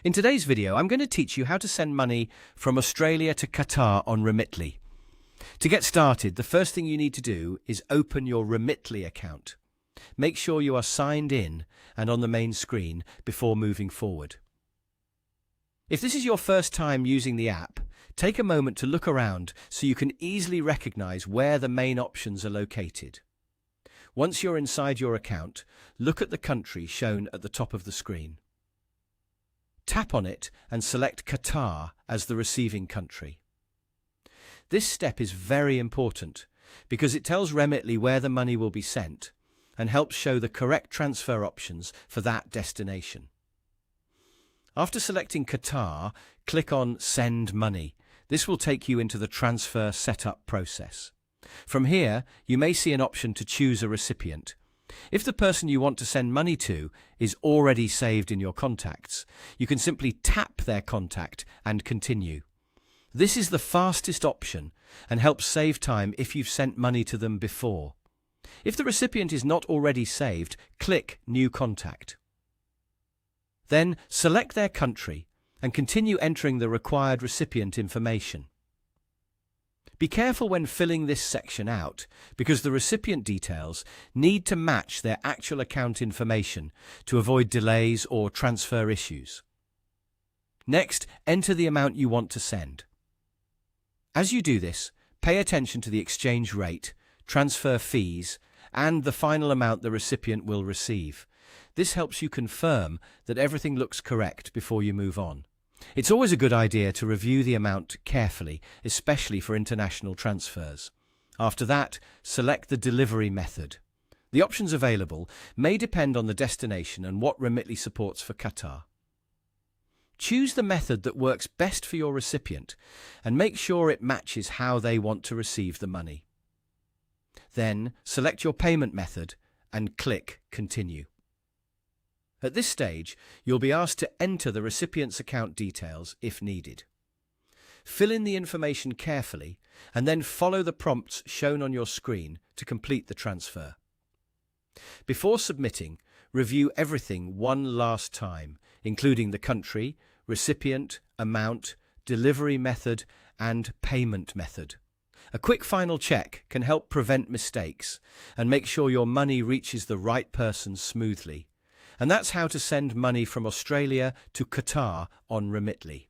In today's video, I'm going to teach you how to send money from Australia to Qatar on Remitly. To get started, the first thing you need to do is open your Remitly account. Make sure you are signed in and on the main screen before moving forward. If this is your first time using the app, take a moment to look around so you can easily recognize where the main options are located. Once you're inside your account, look at the country shown at the top of the screen. Tap on it and select Qatar as the receiving country. This step is very important because it tells Remitly where the money will be sent and helps show the correct transfer options for that destination. After selecting Qatar, click on Send Money. This will take you into the transfer setup process. From here, you may see an option to choose a recipient. If the person you want to send money to is already saved in your contacts, you can simply tap their contact and continue. This is the fastest option and helps save time if you've sent money to them before. If the recipient is not already saved, click New Contact. Then select their country and continue entering the required recipient information. Be careful when filling this section out because the recipient details need to match their actual account information to avoid delays or transfer issues. Next, enter the amount you want to send. As you do this, pay attention to the exchange rate, transfer fees, and the final amount the recipient will receive. This helps you confirm that everything looks correct before you move on. It's always a good idea to review the amount carefully, especially for international transfers. After that, select the delivery method. The options available may depend on the destination and what Remitly supports for Qatar. Choose the method that works best for your recipient and make sure it matches how they want to receive the money. Then, select your payment method and click Continue. At this stage, you'll be asked to enter the recipient's account details if needed. Fill in the information carefully and then follow the prompts shown on your screen to complete the transfer. Before submitting, review everything one last time, including the country, recipient, amount, delivery method, and payment method. A quick final check can help prevent mistakes and make sure your money reaches the right person smoothly. And that's how to send money from Australia to Qatar on Remitly.